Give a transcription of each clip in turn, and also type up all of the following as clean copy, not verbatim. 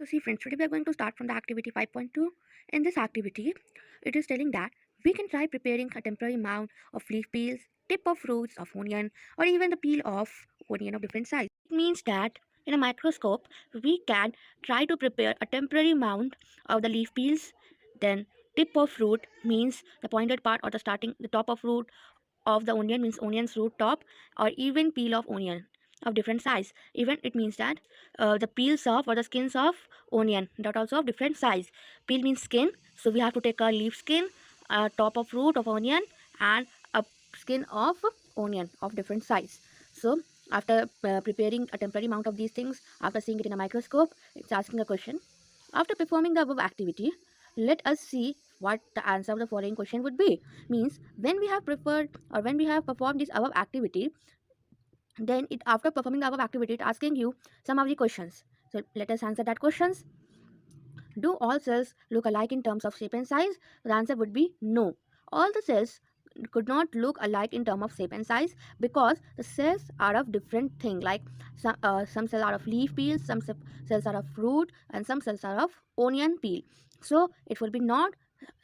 So see friends, today we are going to start from the activity 5.2. In this activity, it is telling that we can try preparing a temporary mound of leaf peels, tip of roots of onion, or even the peel of onion of different size. It means that in a microscope, we can try to prepare a temporary mound of the leaf peels, then tip of root means the pointed part or the top of root of the onion means onion's root top, or even peel of onion of different size. Even it means that the peels of or the skins of onion that also of different size. Peel means skin, so we have to take a leaf skin, a top of root of onion, and a skin of onion of different size. So after preparing a temporary amount of these things, after seeing it in a microscope, it's asking a question. After performing the above activity, let us see what the answer of the following question would be. Means when we have preferred or when we have performed this above activity, then it after performing the above activity, it's asking you some of the questions. So let us answer that questions. Do all cells look alike in terms of shape and size? The answer would be no. All the cells could not look alike in terms of shape and size because the cells are of different thing, like some cells are of leaf peel, cells are of fruit, and some cells are of onion peel. So it will be not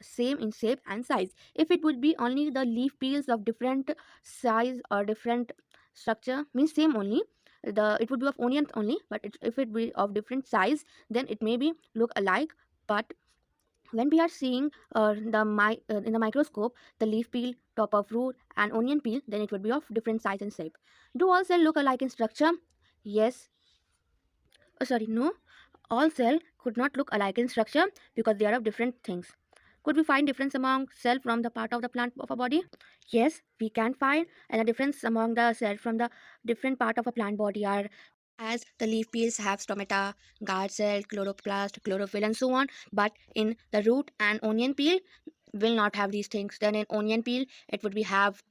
same in shape and size. If it would be only the leaf peels of different size or different structure, means same only, it would be of onions only, but if it be of different size, then it may be look alike. But when we are seeing in the microscope the leaf peel, top of root, and onion peel, then it would be of different size and shape. Do all cells look alike in structure? Yes. Sorry, no. All cell could not look alike in structure because they are of different things. Could we find difference among cell from the part of the plant of a body? Yes, we can find, and a difference among the cell from the different part of a plant body are, as the leaf peels have stomata, guard cell, chloroplast, chlorophyll, and so on. But in the root and onion peel will not have these things. Then in onion peel, it would be have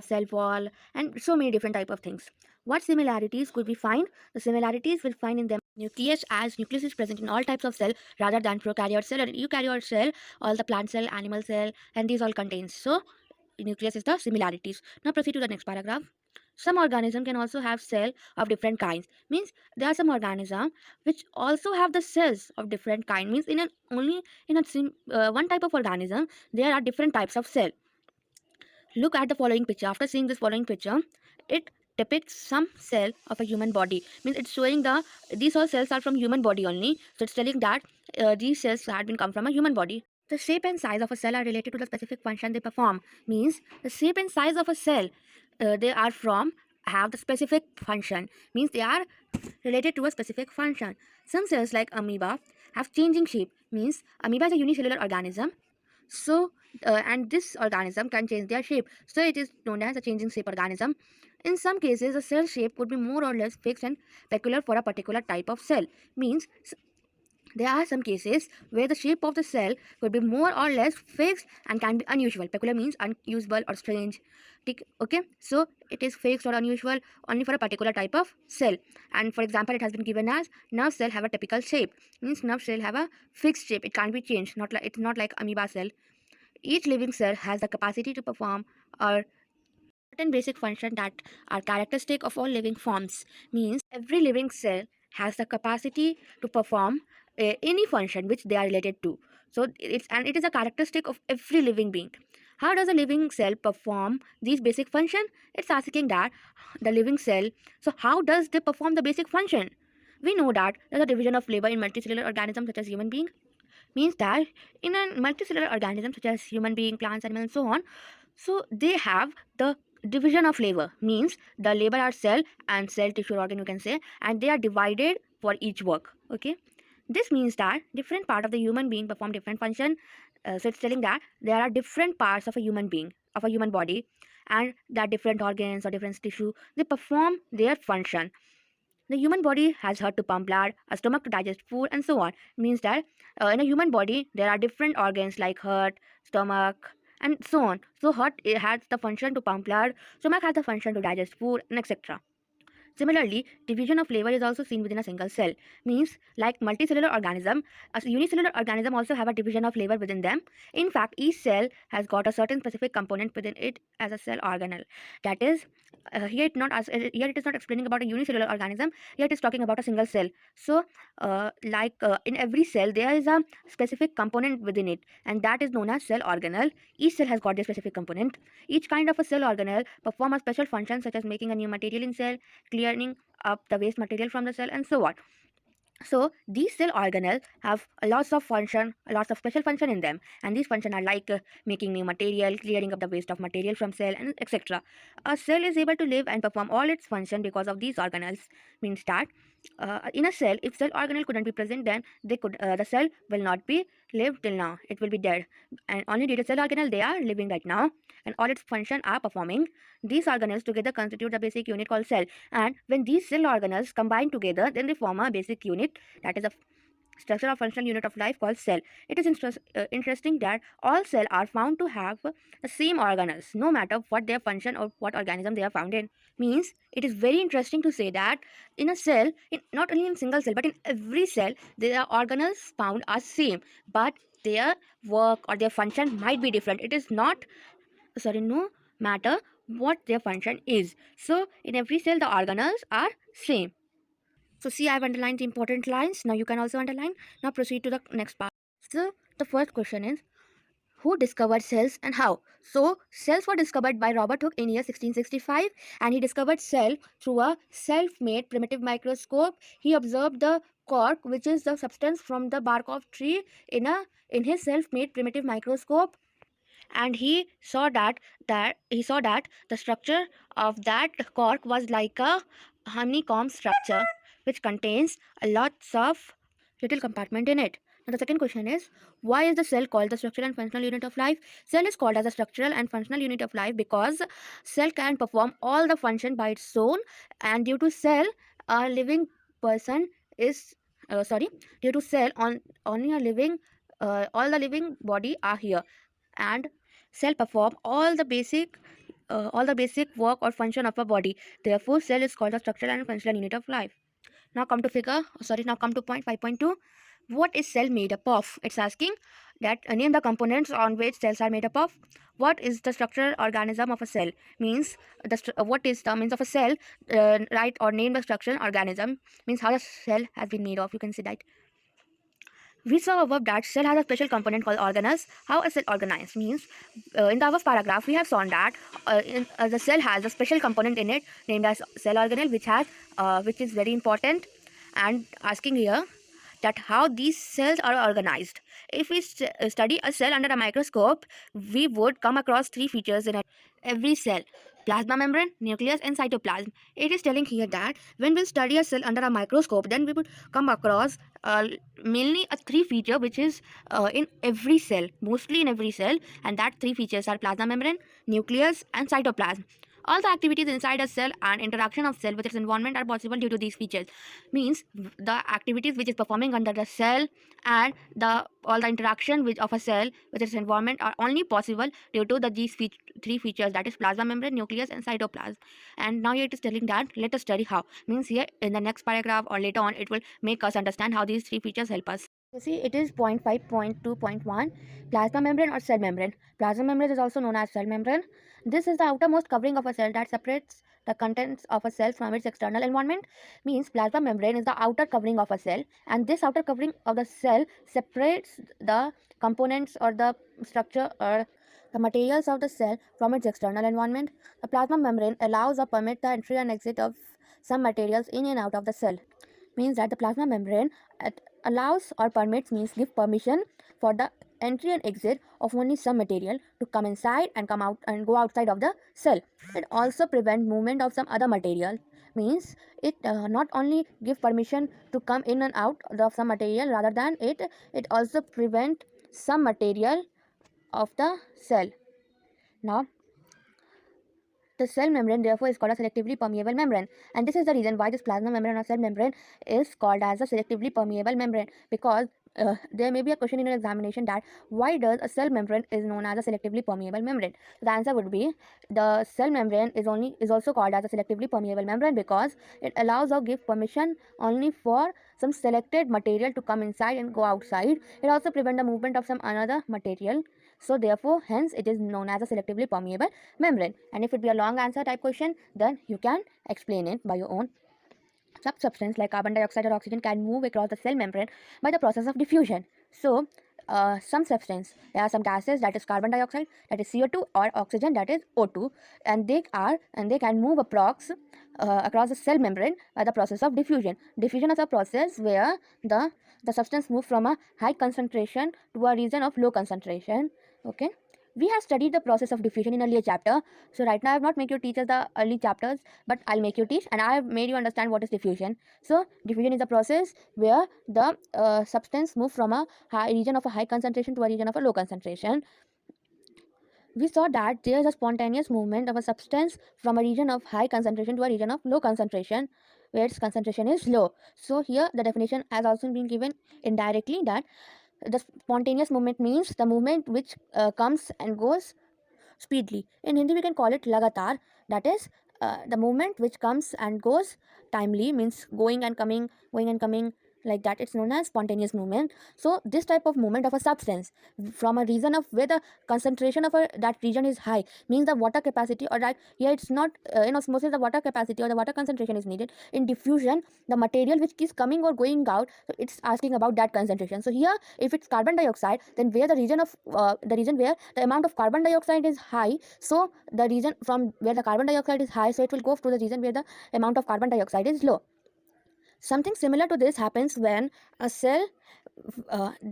cell wall and so many different type of things. What similarities could we find? The similarities we'll find in them nucleus, as nucleus is present in all types of cell rather than prokaryote cell or eukaryote cell, all the plant cell, animal cell, and these all contains. So nucleus is the similarities. Now proceed to the next paragraph. Some organism can also have cell of different kinds. Means there are some organism which also have the cells of different kind. Means in an only in a one type of organism there are different types of cell. Look at the following picture. After seeing this following picture, it depicts some cell of a human body. Means it's showing these all cells are from human body only. So it's telling that these cells had been come from a human body. The shape and size of a cell are related to the specific function they perform. Means the shape and size of a cell they are from have the specific function. Means they are related to a specific function. Some cells like amoeba have changing shape. Means amoeba is a unicellular organism. So and this organism can change their shape, so it is known as a changing shape organism. In some cases, the cell shape could be more or less fixed and peculiar for a particular type of cell. Means there are some cases where the shape of the cell could be more or less fixed and can be unusual. Peculiar means unusual or strange. Okay, so it is fixed or unusual only for a particular type of cell. And for example, it has been given as nerve cell have a typical shape. Means nerve cell have a fixed shape, it can't be changed, not like it's not like amoeba cell. Each living cell has the capacity to perform a certain basic function that are characteristic of all living forms. Means every living cell has the capacity to perform any function which they are related to. So it is a characteristic of every living being. How does a living cell perform these basic function? It's asking that the living cell. So how does they perform the basic function? We know that there's a division of labor in multicellular organisms such as human being. Means that in a multicellular organism such as human being, plants, animals, and so on, so they have the division of labor. Means the labor are cell and cell tissue organ, you can say, and they are divided for each work. Okay, this means that different part of the human being perform different function. So it's telling that there are different parts of a human being, of a human body, and that different organs or different tissue, they perform their function. The human body has heart to pump blood, a stomach to digest food, and so on. Means that in a human body there are different organs like heart, stomach, and so on. So heart, it has the function to pump blood, stomach has the function to digest food, and etc. Similarly, division of flavor is also seen within a single cell. Means, like multicellular organism, a unicellular organism also have a division of flavor within them. In fact, each cell has got a certain specific component within it as a cell organelle. That is, here it is not explaining about a unicellular organism. Here it is talking about a single cell. So, in every cell, there is a specific component within it, and that is known as cell organelle. Each cell has got this specific component. Each kind of a cell organelle perform a special function such as making a new material in cell, clearing up the waste material from the cell, and so on. So these cell organelles have lots of special function in them, and these function are like making new material, clearing up the waste of material from cell, and etc. A cell is able to live and perform all its function because of these organelles. Means that in a cell, if cell organelle couldn't be present, then the cell will not be lived till now. It will be dead, and only due to cell organelle they are living right now, and all its function are performing. These organelles together constitute the basic unit called cell, and when these cell organelles combine together, then they form a basic unit, that is a structural or functional unit of life called cell. It is interesting that all cells are found to have the same organelles, no matter what their function or what organism they are found in. Means it is very interesting to say that in a cell, not only in single cell but in every cell, their organelles found are same, but their work or their function might be different. It is not no matter what their function is. So in every cell, the organelles are same. So see, I've underlined the important lines. Now you can also underline. Now proceed to the next part. So the first question is, who discovered cells and how? So cells were discovered by Robert Hooke in year 1665, and he discovered cell through a self-made primitive microscope. He observed the cork, which is the substance from the bark of tree, in his self-made primitive microscope, and he saw that the structure of that cork was like a honeycomb structure, which contains a lots of little compartment in it. Now the second question is, why is the cell called the structural and functional unit of life? Cell is called as a structural and functional unit of life because cell can perform all the function by its own, and due to cell, a living person is due to cell, on only a living all the living body are here, and cell perform all the basic work or function of a body. Therefore cell is called a structural and functional unit of life. Now come to point 5.2. What is cell made up of? It's asking that name the components on which cells are made up of. What is the structural organism of a cell? Means what is the means of a cell, write or name the structural organism, means how the cell has been made of. You can see that we saw above that cell has a special component called organelles. How a cell organized? Means in the above paragraph we have shown that the cell has a special component in it named as cell organelle, which is very important, and asking here that how these cells are organized. If we study a cell under a microscope, we would come across three features in every cell: plasma membrane, nucleus, and cytoplasm. It is telling here that when we study a cell under a microscope, then we would come across mainly a three feature which is in every cell, mostly in every cell, and that three features are plasma membrane, nucleus, and cytoplasm. All the activities inside a cell and interaction of cell with its environment are possible due to these features. Means the activities which is performing under the cell and all the interaction of a cell with its environment are only possible due to these three features, that is plasma membrane, nucleus, and cytoplasm. And now here it is telling that let us study how. Means here in the next paragraph or later on it will make us understand how these three features help us. So see, it is point 5.2.1, plasma membrane or cell membrane. Plasma membrane is also known as cell membrane. This is the outermost covering of a cell that separates the contents of a cell from its external environment. Means plasma membrane is the outer covering of a cell, and this outer covering of the cell separates the components or the structure or the materials of the cell from its external environment. The plasma membrane allows or permits the entry and exit of some materials in and out of the cell. Means that the plasma membrane allows or permits, means give permission for the entry and exit of only some material to come inside and come out and go outside of the cell. It also prevent movement of some other material. Means it not only give permission to come in and out of some material, rather than it also prevent some material of the cell. Now the cell membrane therefore is called a selectively permeable membrane, and this is the reason why this plasma membrane or cell membrane is called as a selectively permeable membrane, because there may be a question in an examination that why does a cell membrane is known as a selectively permeable membrane. The answer would be the cell membrane is also called as a selectively permeable membrane because it allows or gives permission only for some selected material to come inside and go outside. It also prevents the movement of some another material. So therefore, hence it is known as a selectively permeable membrane. And if it be a long answer type question, then you can explain it by your own. Some substance like carbon dioxide or oxygen can move across the cell membrane by the process of diffusion. So, some substance, there are some gases, that is carbon dioxide, that is CO2, or oxygen, that is O2, and they can move across the cell membrane by the process of diffusion. Diffusion is a process where the substance moves from a high concentration to a region of low concentration. Okay. We have studied the process of diffusion in earlier chapter. So right now I have not make you teach us the early chapters, but I'll make you teach, and I have made you understand what is diffusion. So diffusion is a process where the substance moves from a region of a high concentration to a region of a low concentration. We saw that there is a spontaneous movement of a substance from a region of high concentration to a region of low concentration where its concentration is low. So here the definition has also been given indirectly, that the spontaneous movement means the movement which comes and goes speedily. In Hindi, we can call it lagatar. That is the movement which comes and goes timely, means going and coming, like that. It's known as spontaneous movement. So this type of movement of a substance from a region of where the concentration of that region is high, means the water capacity, or that here it's not in osmosis the water capacity or the water concentration is needed. In diffusion, the material which is coming or going out, so it's asking about that concentration. So here if it's carbon dioxide, then where the region where the amount of carbon dioxide is high, so the region from where the carbon dioxide is high, so it will go to the region where the amount of carbon dioxide is low. Something similar to this happens when a cell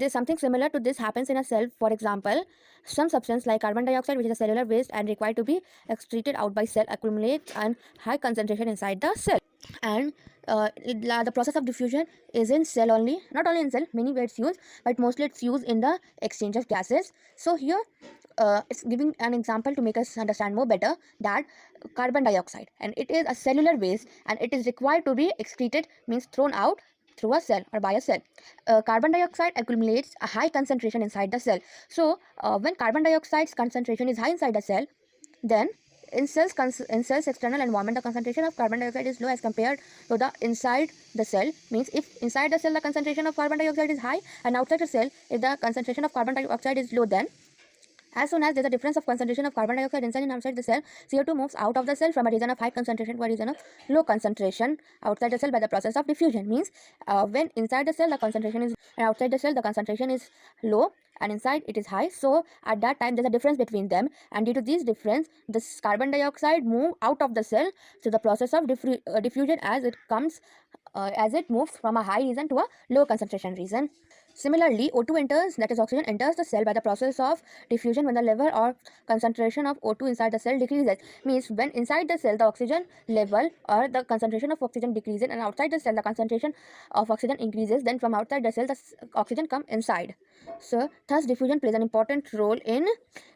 something similar to this happens in a cell. For example, some substance like carbon dioxide, which is a cellular waste and required to be excreted out by cell, accumulates and high concentration inside the cell. And the process of diffusion is in cell only, not only in cell, many ways it's used, but mostly it's used in the exchange of gases. So here it's giving an example to make us understand more better, that carbon dioxide, and it is a cellular waste and it is required to be excreted, means thrown out through a cell or by a cell. Carbon dioxide accumulates a high concentration inside the cell. So when carbon dioxide's concentration is high inside the cell, then in cells external environment, the concentration of carbon dioxide is low as compared to the inside the cell. Means if inside the cell the concentration of carbon dioxide is high, and outside the cell if the concentration of carbon dioxide is low, then as soon as there is a difference of concentration of carbon dioxide inside and outside the cell, CO2 moves out of the cell from a region of high concentration to a region of low concentration outside the cell by the process of diffusion. Means when inside the cell the concentration is, and outside the cell the concentration is low, and inside it is high. So at that time there is a difference between them, and due to this difference this carbon dioxide move out of the cell. So the process of diffusion as it moves from a high region to a low concentration region. Similarly, O2 enters, that is oxygen, enters the cell by the process of diffusion when the level or concentration of O2 inside the cell decreases. Means when inside the cell the oxygen level or the concentration of oxygen decreases, and outside the cell the concentration of oxygen increases, then from outside the cell the oxygen come inside. So thus diffusion plays an important role in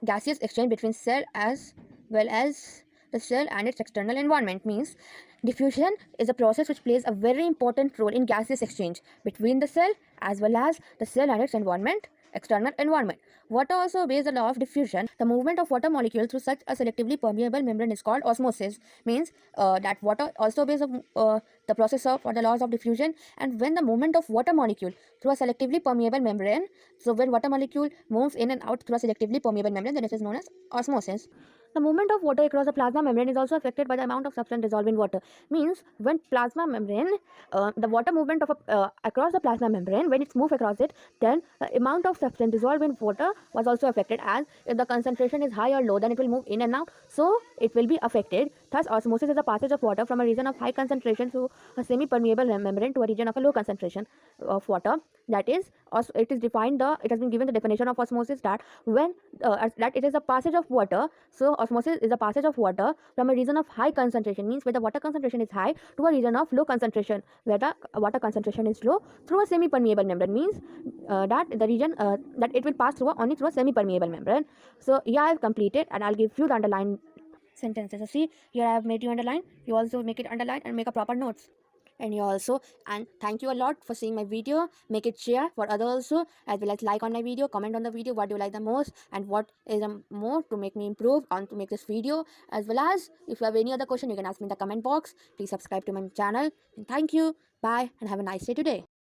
gaseous exchange between cell as well as the cell and its external environment. Means diffusion is a process which plays a very important role in gaseous exchange between the cell as well as the cell and its environment, external environment. Water also obeys the law of diffusion. The movement of water molecule through such a selectively permeable membrane is called osmosis. Means that water also obeys the process of or the laws of diffusion. And when the movement of water molecule through a selectively permeable membrane, so when water molecule moves in and out through a selectively permeable membrane, then it is known as osmosis. The movement of water across the plasma membrane is also affected by the amount of substance dissolved in water. Means when plasma membrane, the water movement of across the plasma membrane, when it's moved across it, then the amount of substance dissolved in water was also affected. As if the concentration is high or low, then it will move in and out, so it will be affected. Thus, osmosis is the passage of water from a region of high concentration to a semi-permeable membrane to a region of a low concentration of water. That is, it has been given the definition of osmosis, that when that it is a passage of water. So osmosis is a passage of water from a region of high concentration, means where the water concentration is high, to a region of low concentration where the water concentration is low, through a semi-permeable membrane. Means that the region that it will pass only through a semi-permeable membrane. So here I have completed, and I'll give you the underlined sentences. So see, here I have made you underline. You also make it underline and make a proper notes. And you also, and thank you a lot for seeing my video. Make it share for others also, as well as like on my video, comment on the video what do you like the most and what is more to make me improve on to make this video. As well as if you have any other question, you can ask me in the comment box. Please subscribe to my channel, and thank you. Bye and have a nice day today.